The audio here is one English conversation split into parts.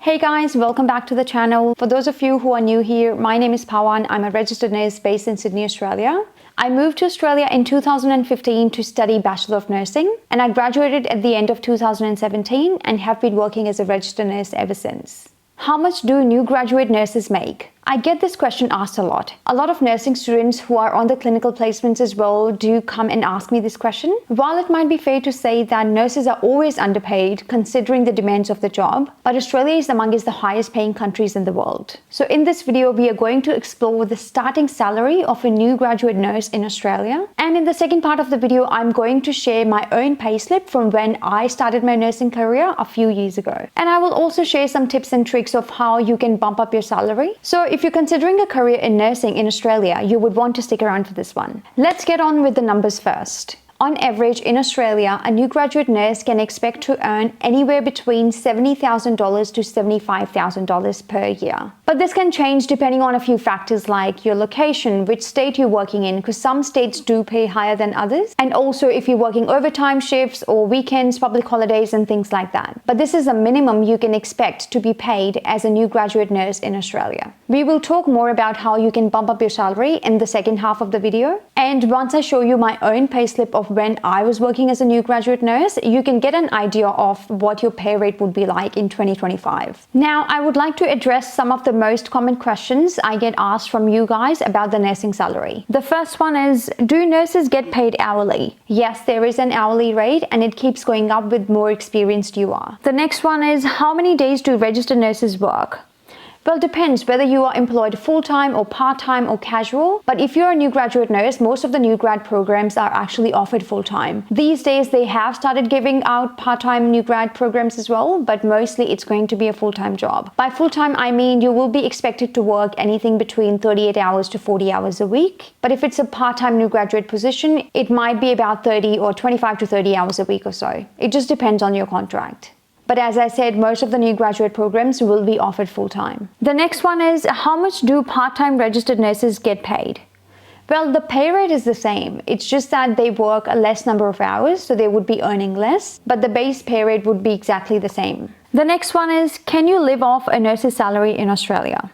Hey guys, welcome back to the channel. For those of you who are new here, my name is Pawan. I'm a registered nurse based in Sydney, Australia. I moved to Australia in 2015 to study Bachelor of Nursing, and I graduated at the end of 2017 and have been working as a registered nurse ever since. How much do new graduate nurses make? I get this question asked a lot. A lot of nursing students who are on the clinical placements as well do come and ask me this question. While it might be fair to say that nurses are always underpaid considering the demands of the job, but Australia is amongst the highest paying countries in the world. So in this video, we are going to explore the starting salary of a new graduate nurse in Australia. And in the second part of the video, I'm going to share my own payslip from when I started my nursing career a few years ago. And I will also share some tips and tricks of how you can bump up your salary. So if you're considering a career in nursing in Australia, you would want to stick around for this one. Let's get on with the numbers first. On average, in Australia, a new graduate nurse can expect to earn anywhere between $70,000 to $75,000 per year. But this can change depending on a few factors like your location, which state you're working in, because some states do pay higher than others, and also if you're working overtime shifts or weekends, public holidays, and things like that. But this is a minimum you can expect to be paid as a new graduate nurse in Australia. We will talk more about how you can bump up your salary in the second half of the video. And once I show you my own payslip of when I was working as a new graduate nurse, you can get an idea of what your pay rate would be like in 2025. Now, I would like to address some of the most common questions I get asked from you guys about the nursing salary. The first one is, do nurses get paid hourly? Yes, there is an hourly rate and it keeps going up with more experienced you are. The next one is, how many days do registered nurses work? Well, it depends whether you are employed full-time or part-time or casual. But if you're a new graduate nurse, most of the new grad programs are actually offered full-time. These days, they have started giving out part-time new grad programs as well, but mostly it's going to be a full-time job. By full-time, I mean you will be expected to work anything between 38 hours to 40 hours a week. But if it's a part-time new graduate position, it might be about 30 or 25 to 30 hours a week or so. It just depends on your contract. But as I said, most of the new graduate programs will be offered full-time. The next one is, how much do part-time registered nurses get paid? Well, the pay rate is the same. It's just that they work a less number of hours, so they would be earning less, but the base pay rate would be exactly the same. The next one is, can you live off a nurse's salary in Australia?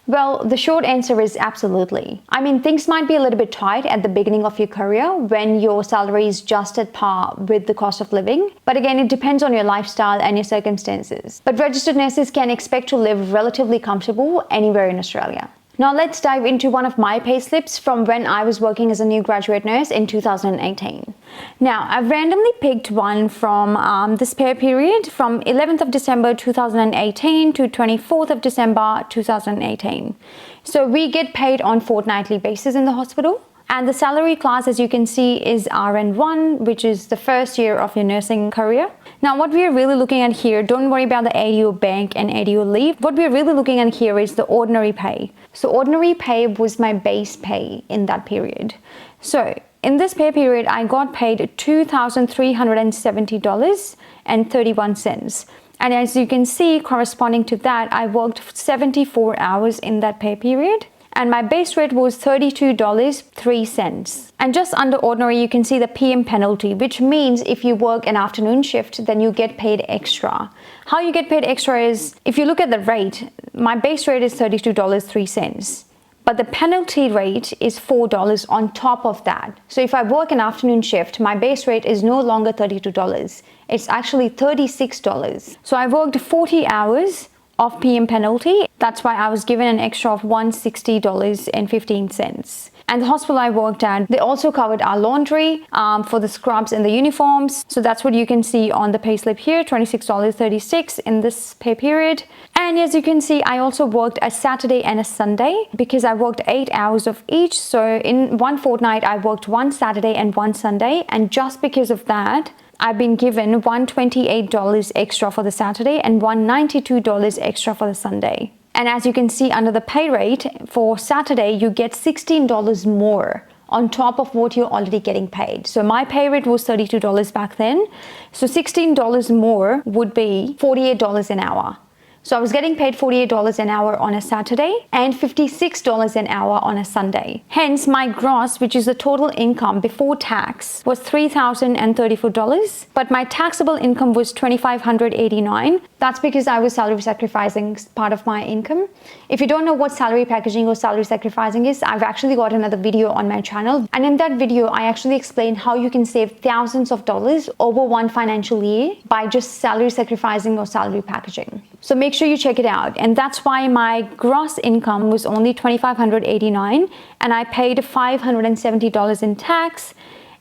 Well, the short answer is absolutely. I mean, things might be a little bit tight at the beginning of your career when your salary is just at par with the cost of living. But again, it depends on your lifestyle and your circumstances. But registered nurses can expect to live relatively comfortable anywhere in Australia. Now let's dive into one of my payslips from when I was working as a new graduate nurse in 2018. Now, I've randomly picked one from this pay period from 11th of December 2018 to 24th of December 2018. So we get paid on fortnightly basis in the hospital. And the salary class, as you can see, is RN1, which is the first year of your nursing career. Now, what we are really looking at here, don't worry about the ADO bank and ADO leave. What we are really looking at here is the ordinary pay. So ordinary pay was my base pay in that period. So in this pay period, I got paid $2,370.31. And as you can see, corresponding to that, I worked 74 hours in that pay period. And my base rate was $32.03. And just under ordinary, you can see the PM penalty, which means if you work an afternoon shift, then you get paid extra. How you get paid extra is, if you look at the rate, my base rate is $32.03. But the penalty rate is $4 on top of that. So if I work an afternoon shift, my base rate is no longer $32. It's actually $36. So I worked 40 hours of PM penalty. That's why I was given an extra of $160.15. And the hospital I worked at, they also covered our laundry for the scrubs and the uniforms. So that's what you can see on the payslip here, $26.36 in this pay period. And as you can see, I also worked a Saturday and a Sunday because I worked 8 hours of each. So in one fortnight, I worked one Saturday and one Sunday. And just because of that, I've been given $128 extra for the Saturday and $192 extra for the Sunday. And as you can see under the pay rate, for Saturday, you get $16 more on top of what you're already getting paid. So my pay rate was $32 back then. So $16 more would be $48 an hour. So I was getting paid $48 an hour on a Saturday and $56 an hour on a Sunday. Hence, my gross, which is the total income before tax, was $3,034, but my taxable income was $2,589. That's because I was salary sacrificing part of my income. If you don't know what salary packaging or salary sacrificing is, I've actually got another video on my channel. And in that video, I actually explain how you can save thousands of dollars over one financial year by just salary sacrificing or salary packaging. So make sure you check it out. And that's why my gross income was only $2,589 and I paid $570 in tax,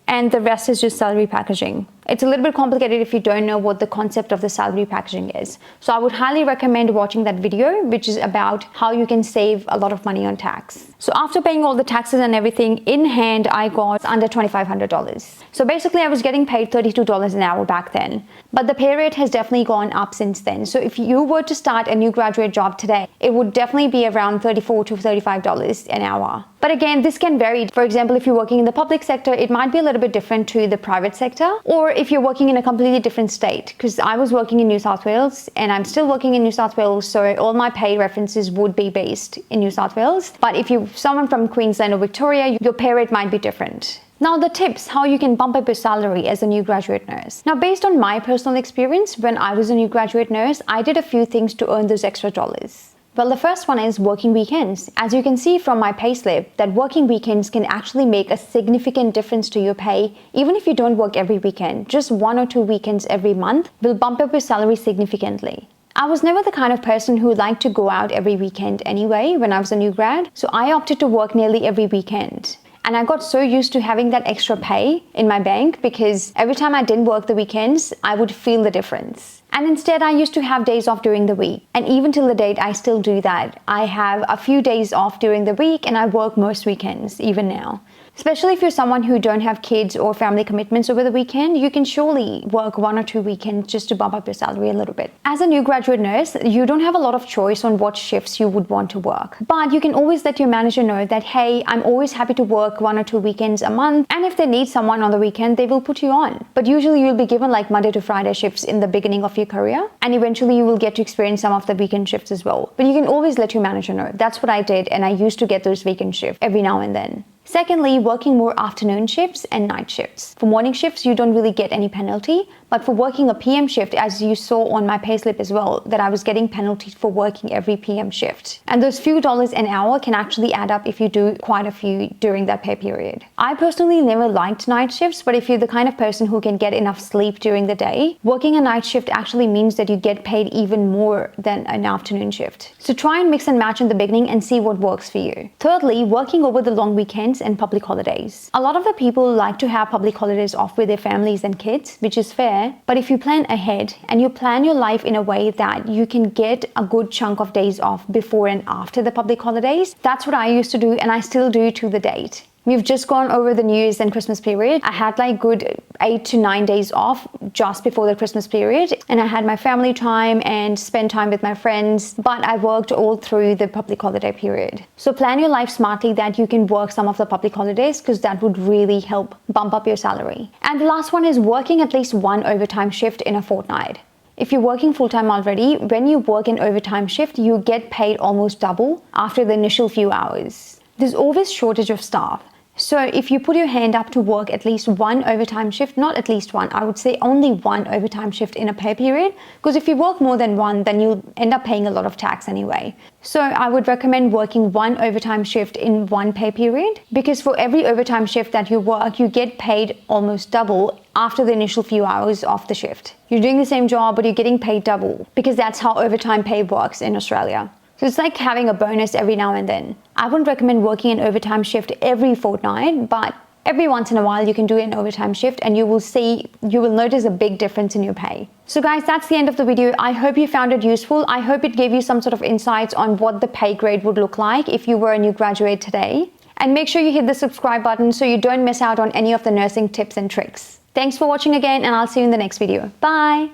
and the rest is just salary packaging. It's a little bit complicated if you don't know what the concept of the salary packaging is. So I would highly recommend watching that video, which is about how you can save a lot of money on tax. So after paying all the taxes and everything in hand, I got under $2,500. So basically I was getting paid $32 an hour back then, but the pay rate has definitely gone up since then. So if you were to start a new graduate job today, it would definitely be around $34 to $35 an hour. But again, this can vary. For example, if you're working in the public sector, it might be a little bit different to the private sector, or if you're working in a completely different state, because I was working in New South Wales and I'm still working in New South Wales, so all my pay references would be based in New South Wales. But if you're someone from Queensland or Victoria, your pay rate might be different. Now the tips, how you can bump up your salary as a new graduate nurse. Now based on my personal experience, when I was a new graduate nurse, I did a few things to earn those extra dollars. Well, the first one is working weekends. As you can see from my payslip, that working weekends can actually make a significant difference to your pay. Even if you don't work every weekend, just 1 or 2 weekends every month will bump up your salary significantly. I was never the kind of person who liked to go out every weekend anyway when I was a new grad, so I opted to work nearly every weekend. And I got so used to having that extra pay in my bank because every time I didn't work the weekends, I would feel the difference. And instead, I used to have days off during the week. And even till the date, I still do that. I have a few days off during the week and I work most weekends, even now. Especially if you're someone who don't have kids or family commitments over the weekend, you can surely work 1 or 2 weekends just to bump up your salary a little bit. As a new graduate nurse, you don't have a lot of choice on what shifts you would want to work. But you can always let your manager know that, hey, I'm always happy to work 1 or 2 weekends a month. And if they need someone on the weekend, they will put you on. But usually you'll be given like Monday to Friday shifts in the beginning of your career. And eventually you will get to experience some of the weekend shifts as well. But you can always let your manager know. That's what I did. And I used to get those weekend shifts every now and then. Secondly, working more afternoon shifts and night shifts. For morning shifts, you don't really get any penalty, but for working a PM shift, as you saw on my payslip as well, that I was getting penalties for working every PM shift. And those few dollars an hour can actually add up if you do quite a few during that pay period. I personally never liked night shifts, but if you're the kind of person who can get enough sleep during the day, working a night shift actually means that you get paid even more than an afternoon shift. So try and mix and match in the beginning and see what works for you. Thirdly, working over the long weekends and public holidays. A lot of the people like to have public holidays off with their families and kids, which is fair. But if you plan ahead and you plan your life in a way that you can get a good chunk of days off before and after the public holidays, that's what I used to do and I still do to the date. We've just gone over the New Year's and Christmas period. I had like good 8 to 9 days off just before the Christmas period. And I had my family time and spent time with my friends, but I worked all through the public holiday period. So plan your life smartly that you can work some of the public holidays because that would really help bump up your salary. And the last one is working at least 1 overtime shift in a fortnight. If you're working full-time already, when you work an overtime shift, you get paid almost double after the initial few hours. There's always shortage of staff. So if you put your hand up to work at least 1 overtime shift, not at least one, I would say only 1 overtime shift in a pay period, because if you work more than 1, then you'll end up paying a lot of tax anyway. So I would recommend working 1 overtime shift in 1 pay period, because for every overtime shift that you work, you get paid almost double after the initial few hours of the shift. You're doing the same job, but you're getting paid double, because that's how overtime pay works in Australia. So it's like having a bonus every now and then. I wouldn't recommend working an overtime shift every fortnight, but every once in a while you can do an overtime shift and you will notice a big difference in your pay. So guys, that's the end of the video. I hope you found it useful. I hope it gave you some sort of insights on what the pay grade would look like if you were a new graduate today. And make sure you hit the subscribe button so you don't miss out on any of the nursing tips and tricks. Thanks for watching again, and I'll see you in the next video. Bye.